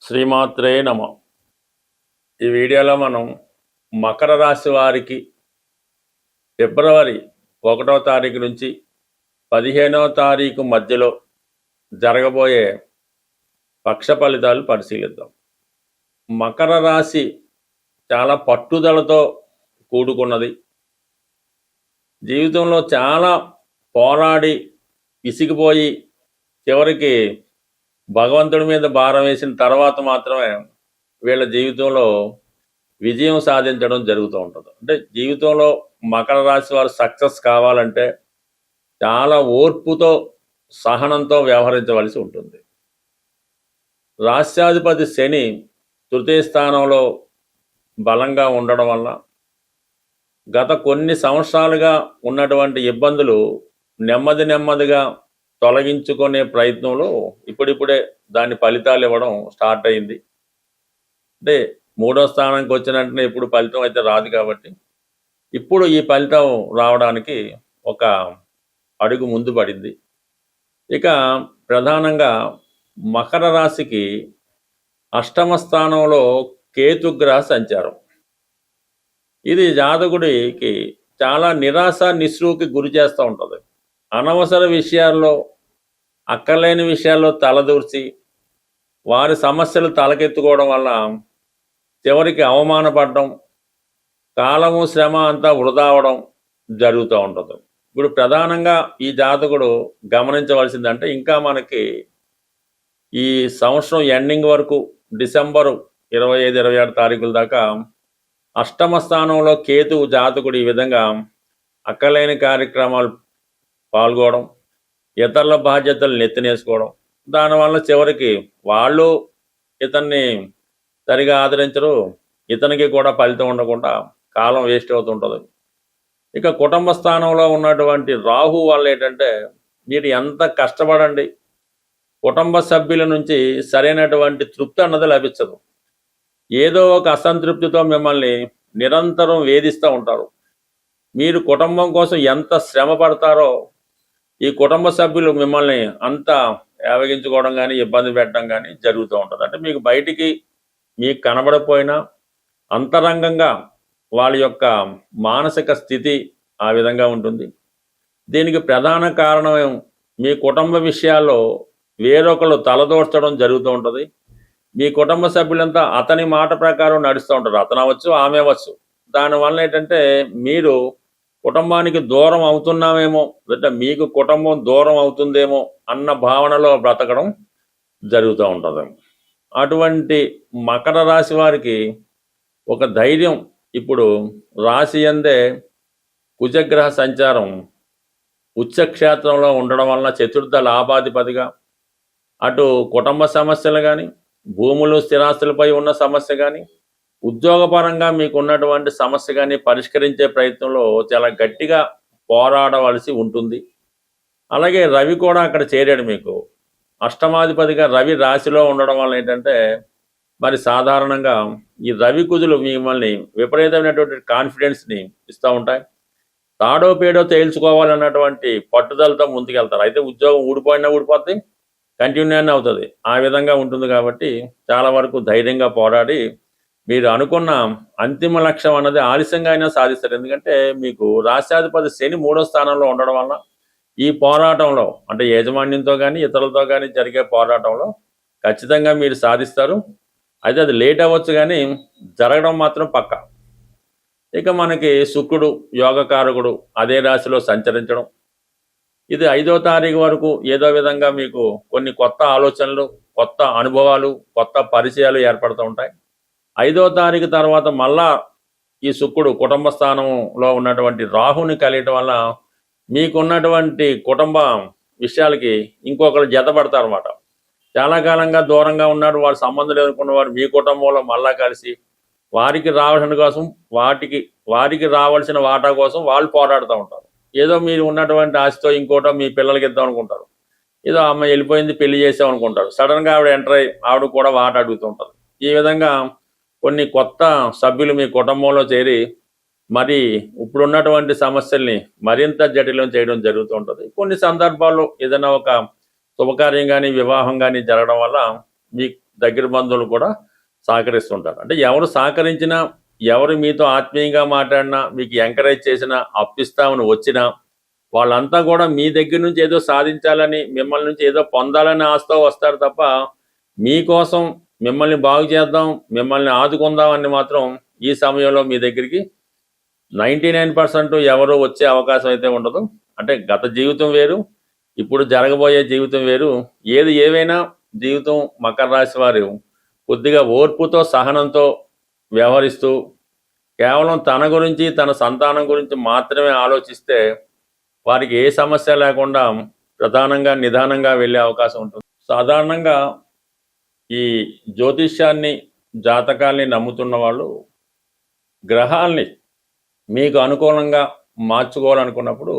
శ్రీమాత్రే నమ. ఈ వీడియోలో మనం మకర రాశి వారికి ఫిబ్రవరి 1వ తారీఖు నుంచి 15వ తారీఖు మధ్యలో జరగబోయే పక్ష ఫలితాలు పరిశీలిద్దాం. మకర రాశి చాలా పట్టుదలతో కూడుకున్నది. జీవితంలో చాలా పోరాడి విసిగిపోయి చివరికి భగవంతుడి మీద భారం వేసిన తర్వాత మాత్రమే వీళ్ళ జీవితంలో విజయం సాధించడం జరుగుతూ ఉంటుంది. అంటే జీవితంలో మకర రాశి వారు సక్సెస్ కావాలంటే చాలా ఓర్పుతో సహనంతో వ్యవహరించవలసి ఉంటుంది. రాష్ట్రాధిపతి శని తృతీయ స్థానంలో బలంగా ఉండడం వల్ల గత కొన్ని సంవత్సరాలుగా ఉన్నటువంటి ఇబ్బందులు నెమ్మదిగా తొలగించుకునే ప్రయత్నంలో ఇప్పుడిప్పుడే దాని ఫలితాలు ఇవ్వడం స్టార్ట్ అయింది. అంటే 3వ స్థానానికి వచ్చిన వెంటనే ఇప్పుడు ఫలితం అయితే రాదు కాబట్టి ఇప్పుడు ఈ ఫలితం రావడానికి ఒక అడుగు ముందు పడింది. ఇక ప్రధానంగా మకర రాశికి 8వ స్థానంలో కేతుగ్రహ సంచారం. ఇది జాతకుడికి చాలా నిరాశ నిస్సృహకి గురి చేస్తూ ఉంటుంది. అనవసర విషయాల్లో అక్కర్లేని విషయాల్లో తలదూర్చి వారి సమస్యలు తలకెత్తుకోవడం వల్ల చివరికి అవమానపడడం, కాలము శ్రమ అంతా వృధా అవడం జరుగుతూ ఉంటుంది. ఇప్పుడు ప్రధానంగా ఈ జాతకుడు గమనించవలసిందంటే ఇంకా మనకి ఈ సంవత్సరం ఎండింగ్ వరకు డిసెంబరు 25-26 తారీఖుల దాకా 8వ స్థానంలో కేతువు జాతకుడు ఈ విధంగా అక్కర్లేని కార్యక్రమాలు పాల్గొనడం, ఇతరుల బాధ్యతలు నెత్తినేసుకోవడం, దానివల్ల చివరికి వాళ్ళు ఇతన్ని సరిగా ఆదరించరు, ఇతనికి కూడా ఫలితం ఉండకుండా కాలం వేస్ట్ అవుతుంటుంది. ఇక కుటుంబ స్థానంలో ఉన్నటువంటి రాహు వల్ల ఏంటంటే మీరు ఎంత కష్టపడండి కుటుంబ సభ్యుల నుంచి సరైనటువంటి తృప్తి అన్నది లభించదు. ఏదో ఒక అసంతృప్తితో మిమ్మల్ని నిరంతరం వేధిస్తూ ఉంటారు. మీరు కుటుంబం కోసం ఎంత శ్రమ పడతారో ఈ కుటుంబ సభ్యులు మిమ్మల్ని అంతా యావగించుకోవడం కానీ ఇబ్బంది పెట్టడం కానీ జరుగుతూ ఉంటుంది. అంటే మీకు బయటికి మీకు కనబడపోయినా అంతరంగంగా వాళ్ళ యొక్క మానసిక స్థితి ఆ విధంగా ఉంటుంది. దీనికి ప్రధాన కారణం మీ కుటుంబ విషయాల్లో వేరొకరు తలదోర్చడం జరుగుతూ ఉంటుంది. మీ కుటుంబ సభ్యులంతా అతని మాట ప్రకారం నడుస్తూ ఉంటారు. అతను అవ్వచ్చు, ఆమె అవ్వచ్చు. దానివల్ల ఏంటంటే మీరు కుటుంబానికి దూరం అవుతున్నామేమో, అంటే మీకు కుటుంబం దూరం అవుతుందేమో అన్న భావనలో బ్రతకడం జరుగుతూ ఉంటుంది. అటువంటి మకర రాశి వారికి ఒక ధైర్యం ఇప్పుడు రాశి అందే కుజగ్రహ సంచారం ఉచ్చక్షేత్రంలో ఉండడం వలన చతుర్థ లాభాధిపతిగా అటు కుటుంబ సమస్యలు కానీ, భూములు స్థిరాస్తులపై ఉన్న సమస్య కానీ, ఉద్యోగపరంగా మీకు ఉన్నటువంటి సమస్య కానీ పరిష్కరించే ప్రయత్నంలో చాలా గట్టిగా పోరాడవలసి ఉంటుంది. అలాగే రవి కూడా అక్కడ చేరాడు. మీకు అష్టమాధిపతిగా రవి రాశిలో ఉండడం వల్ల ఏంటంటే మరి సాధారణంగా ఈ రవి కుజులు మిమ్మల్ని విపరీతమైనటువంటి కాన్ఫిడెన్స్ని ఇస్తూ ఉంటాయి. తాడో పేడో తేల్చుకోవాలన్నటువంటి పట్టుదలతో ముందుకెళ్తారు. అయితే ఉద్యోగం ఊడిపోయినా ఊడిపోద్ది, కంటిన్యూ అయినా అవుతుంది. ఆ విధంగా ఉంటుంది కాబట్టి చాలా వరకు ధైర్యంగా పోరాడి మీరు అనుకున్న అంతిమ లక్ష్యం అన్నది ఆలస్యంగా అయినా సాధిస్తారు. ఎందుకంటే మీకు రాష్ట్రాధిపతి శని 3వ స్థానంలో ఉండడం వల్ల ఈ పోరాటంలో అంటే యాజమాన్యంతో కానీ ఇతరులతో కానీ జరిగే పోరాటంలో ఖచ్చితంగా మీరు సాధిస్తారు. అయితే అది లేట్ అవ్వచ్చు కానీ జరగడం మాత్రం పక్కా. ఇక మనకి శుక్రుడు యోగకారకుడు అదే రాశిలో సంచరించడం, ఇది 5వ తారీఖు వరకు ఏదో విధంగా మీకు కొన్ని కొత్త ఆలోచనలు, కొత్త అనుభవాలు, కొత్త పరిచయాలు ఏర్పడుతూ ఉంటాయి. 5వ తారీఖు తర్వాత మళ్ళా ఈ శుక్రుడు కుటుంబ స్థానంలో ఉన్నటువంటి రాహుని కలియటం వల్ల మీకున్నటువంటి కుటుంబ విషయాలకి ఇంకొకరు జతపడతారు అన్నమాట. చాలా కాలంగా దూరంగా ఉన్నాడు, వాడు సంబంధం లేదనుకున్నవారు మీ కుటుంబంలో మళ్ళా కలిసి వారికి రావాల్సిన కోసం వారికి రావాల్సిన వాటా కోసం వాళ్ళు పోరాడుతూ ఉంటారు. ఏదో మీరు ఉన్నటువంటి ఆశతో ఇంకోటో మీ పిల్లలకి ఇద్దాం అనుకుంటారు, ఏదో అమ్మాయి వెళ్ళిపోయింది పెళ్లి చేసాం అనుకుంటారు. సడన్గా ఆవిడ ఎంటర్ అయ్యి ఆవిడ కూడా వాటా అడుగుతూ ఉంటారు. ఈ విధంగా కొన్ని కొత్త సభ్యులు మీ కుటుంబంలో చేరి మరి ఇప్పుడున్నటువంటి సమస్యల్ని మరింత జటిలం చేయడం జరుగుతూ ఉంటుంది. కొన్ని సందర్భాల్లో ఏదైనా ఒక శుభకార్యం కానీ వివాహం కానీ జరగడం వల్ల మీ దగ్గర బంధువులు కూడా సహకరిస్తుంటారు. అంటే ఎవరు సహకరించినా, ఎవరు మీతో ఆత్మీయంగా మాట్లాడినా, మీకు ఎంకరేజ్ చేసినా, అప్పిస్తామని వచ్చినా, వాళ్ళంతా కూడా మీ దగ్గర నుంచి ఏదో సాధించాలని, మిమ్మల్ని నుంచి ఏదో పొందాలని ఆశతో వస్తారు తప్ప, మీకోసం మిమ్మల్ని బాగు చేద్దాం, మిమ్మల్ని ఆదుకుందాం అని మాత్రం ఈ సమయంలో మీ దగ్గరికి 99% ఎవరు వచ్చే అవకాశం అయితే ఉండదు. అంటే గత జీవితం వేరు, ఇప్పుడు జరగబోయే జీవితం వేరు. ఏది ఏవైనా జీవితం మకర రాశి వారు కొద్దిగా ఓర్పుతో, సహనంతో వ్యవహరిస్తూ కేవలం తన గురించి, తన సంతానం గురించి మాత్రమే ఆలోచిస్తే వారికి ఏ సమస్య లేకుండా ప్రధానంగా నిదానంగా వెళ్ళే అవకాశం ఉంటుంది. సాధారణంగా ఈ జ్యోతిష్యాన్ని, జాతకాల్ని నమ్ముతున్న వాళ్ళు గ్రహాల్ని మీకు అనుకూలంగా మార్చుకోవాలనుకున్నప్పుడు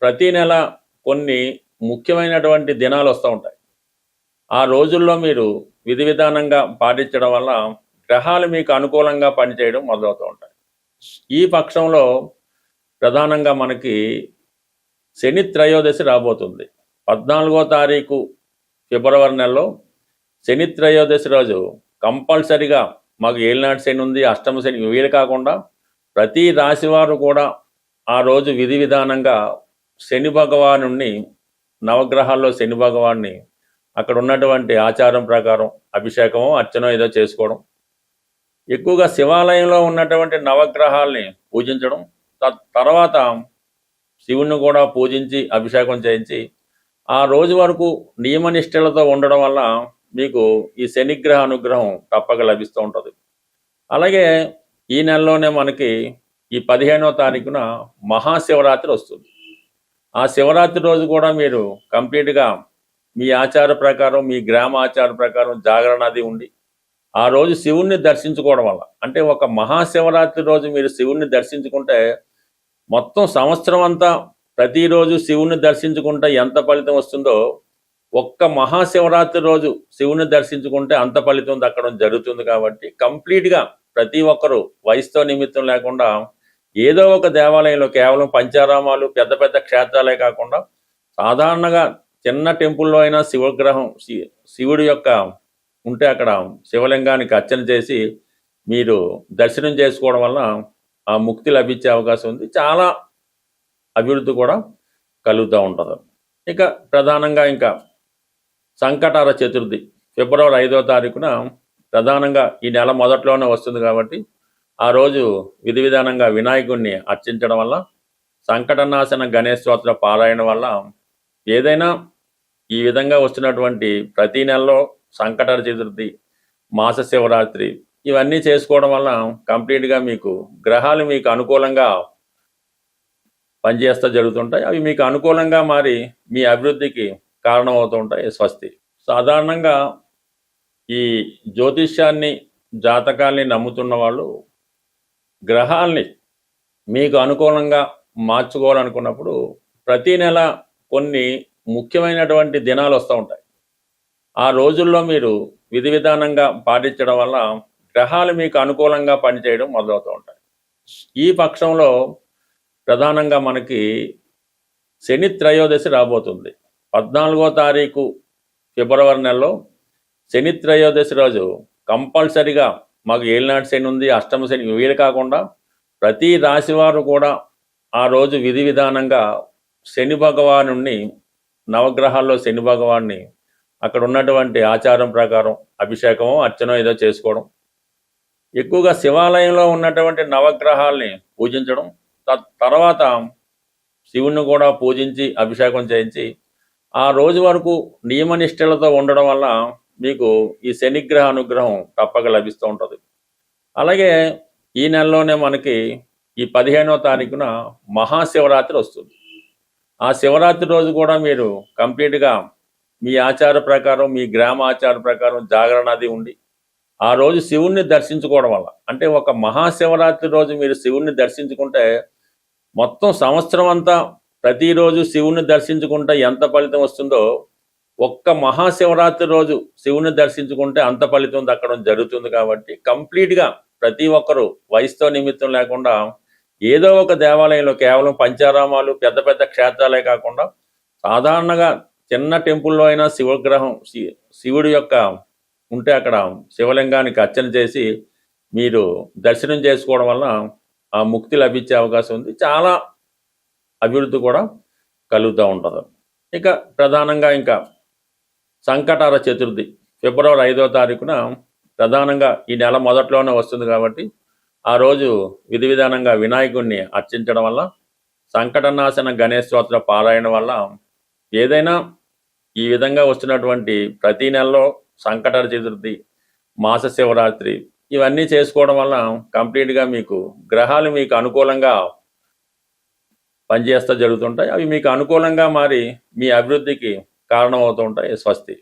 ప్రతి నెల కొన్ని ముఖ్యమైనటువంటి దినాలు వస్తూ ఉంటాయి. ఆ రోజుల్లో మీరు విధి విధానంగా పాటించడం వల్ల గ్రహాలు మీకు అనుకూలంగా పనిచేయడం మొదలవుతూ ఉంటాయి. ఈ పక్షంలో ప్రధానంగా మనకి శని త్రయోదశి రాబోతుంది. 14వ తారీఖు ఫిబ్రవరి నెలలో శని త్రయోదశి రోజు కంపల్సరిగా మాకు ఏలినాటి శని ఉంది, అష్టమ శని వీలు కాకుండా ప్రతి రాశివారు కూడా ఆ రోజు విధి విధానంగా శని భగవానుణ్ణి, నవగ్రహాల్లో శని భగవాన్ని అక్కడ ఉన్నటువంటి ఆచారం ప్రకారం అభిషేకమో అర్చనో ఏదో చేసుకోవడం, ఎక్కువగా శివాలయంలో ఉన్నటువంటి నవగ్రహాల్ని పూజించడం, తర్వాత శివుణ్ణి కూడా పూజించి అభిషేకం చేయించి ఆ రోజు వరకు నియమనిష్టలతో ఉండడం వల్ల మీకు ఈ శనిగ్రహ అనుగ్రహం తప్పక లభిస్తూ ఉంటుంది. అలాగే ఈ నెలలోనే మనకి ఈ 15వ తారీఖున మహాశివరాత్రి వస్తుంది. ఆ శివరాత్రి రోజు కూడా మీరు కంప్లీట్గా మీ ఆచార ప్రకారం, మీ గ్రామ ఆచార ప్రకారం జాగరణ అది ఉండి ఆ రోజు శివుణ్ణి దర్శించుకోవడం వల్ల, అంటే ఒక మహాశివరాత్రి రోజు మీరు శివుణ్ణి దర్శించుకుంటే మొత్తం సంవత్సరం అంతా ప్రతిరోజు శివుణ్ణి దర్శించుకుంటే ఎంత ఫలితం వస్తుందో ఒక్క మహాశివరాత్రి రోజు శివుని దర్శించుకుంటే అంత ఫలితం దక్కడం జరుగుతుంది. కాబట్టి కంప్లీట్గా ప్రతి ఒక్కరూ వయసుతో నిమిత్తం లేకుండా ఏదో ఒక దేవాలయంలో, కేవలం పంచారామాలు, పెద్ద పెద్ద క్షేత్రాలే కాకుండా సాధారణంగా చిన్న టెంపుల్లో అయినా శివగ్రహం, శివుడి యొక్క ఉంటే అక్కడ శివలింగానికి అర్చన చేసి మీరు దర్శనం చేసుకోవడం వల్ల ఆ ముక్తి లభించే అవకాశం ఉంది. చాలా అభివృద్ధి కూడా కలుగుతూ ఉంటుంది. ఇక ప్రధానంగా ఇంకా సంకటార చతుర్థి ఫిబ్రవరి 5వ తారీఖున ప్రధానంగా ఈ నెల మొదట్లోనే వస్తుంది. కాబట్టి ఆ రోజు విధి విధానంగా వినాయకుడిని అర్చించడం వల్ల, సంకటనాశన గణేష్ స్తోత్ర పారాయణ వల్ల, ఏదైనా ఈ విధంగా వస్తున్నటువంటి ప్రతి నెలలో సంకటార చతుర్థి, మాస శివరాత్రి ఇవన్నీ చేసుకోవడం వల్ల కంప్లీట్గా మీకు గ్రహాలు మీకు అనుకూలంగా పనిచేస్తూ జరుగుతుంటాయి. అవి మీకు అనుకూలంగా మారి మీ అభివృద్ధికి కారణమవుతూ ఉంటాయి. స్వస్తి. సాధారణంగా ఈ జ్యోతిష్యాన్ని, జాతకాల్ని నమ్ముతున్న వాళ్ళు గ్రహాల్ని మీకు అనుకూలంగా మార్చుకోవాలనుకున్నప్పుడు ప్రతి నెల కొన్ని ముఖ్యమైనటువంటి దినాలు వస్తూ ఉంటాయి. ఆ రోజుల్లో మీరు విధి విధానంగా పాటించడం వల్ల గ్రహాలు మీకు అనుకూలంగా పనిచేయడం మొదలవుతూ ఉంటాయి. ఈ పక్షంలో ప్రధానంగా మనకి శని త్రయోదశి రాబోతుంది. 14వ తారీఖు ఫిబ్రవరి నెలలో శని త్రయోదశి రోజు కంపల్సరిగా మాకు ఏలినాటి శని ఉంది, అష్టమ శని వీలు కాకుండా ప్రతి రాశివారు కూడా ఆ రోజు విధి విధానంగా శని భగవానుణ్ణి, నవగ్రహాల్లో శని భగవాన్ని అక్కడ ఉన్నటువంటి ఆచారం ప్రకారం అభిషేకమో అర్చనో ఏదో చేసుకోవడం, ఎక్కువగా శివాలయంలో ఉన్నటువంటి నవగ్రహాల్ని పూజించడం, తర్వాత శివుణ్ణి కూడా పూజించి అభిషేకం చేయించి ఆ రోజు వరకు నియమనిష్టలతో ఉండడం వల్ల మీకు ఈ శనిగ్రహ అనుగ్రహం తప్పక లభిస్తూ ఉంటుంది. అలాగే ఈ నెలలోనే మనకి ఈ 15వ తారీఖున మహాశివరాత్రి వస్తుంది. ఆ శివరాత్రి రోజు కూడా మీరు కంప్లీట్గా మీ ఆచార ప్రకారం, మీ గ్రామ ఆచార ప్రకారం జాగరణ అది ఉండి ఆ రోజు శివుణ్ణి దర్శించుకోవడం వల్ల, అంటే ఒక మహాశివరాత్రి రోజు మీరు శివుణ్ణి దర్శించుకుంటే మొత్తం సంవత్సరం అంతా ప్రతిరోజు శివుణ్ణి దర్శించుకుంటే ఎంత ఫలితం వస్తుందో ఒక్క మహాశివరాత్రి రోజు శివుని దర్శించుకుంటే అంత ఫలితం దక్కడం జరుగుతుంది. కాబట్టి కంప్లీట్గా ప్రతి ఒక్కరూ వయసుతో నిమిత్తం లేకుండా ఏదో ఒక దేవాలయంలో, కేవలం పంచారామాలు, పెద్ద పెద్ద క్షేత్రాలే కాకుండా సాధారణంగా చిన్న టెంపుల్లో అయినా శివగ్రహం, శివుడి యొక్క ఉంటే అక్కడ శివలింగానికి అర్చన చేసి మీరు దర్శనం చేసుకోవడం వల్ల ఆ ముక్తి లభించే అవకాశం ఉంది. చాలా అభివృద్ధి కూడా కలుగుతూ ఉంటుంది. ఇక ప్రధానంగా ఇంకా సంకటహర చతుర్థి ఫిబ్రవరి 5వ తారీఖున ప్రధానంగా ఈ నెల మొదట్లోనే వస్తుంది కాబట్టి ఆ రోజు విధి విధానంగా వినాయకుడిని అర్చించడం వల్ల, సంకటనాశన గణేష్ స్తోత్ర పారాయణ వల్ల ఏదైనా ఈ విధంగా వస్తున్నటువంటి ప్రతి నెలలో సంకటహర చతుర్థి, మాస శివరాత్రి ఇవన్నీ చేసుకోవడం వల్ల కంప్లీట్గా మీకు గ్రహాలు మీకు అనుకూలంగా పనిచేస్తూ జరుగుతుంటాయి. అవి మీకు అనుకూలంగా మారి మీ అభివృద్ధికి కారణమవుతూ ఉంటాయి. స్వస్తి.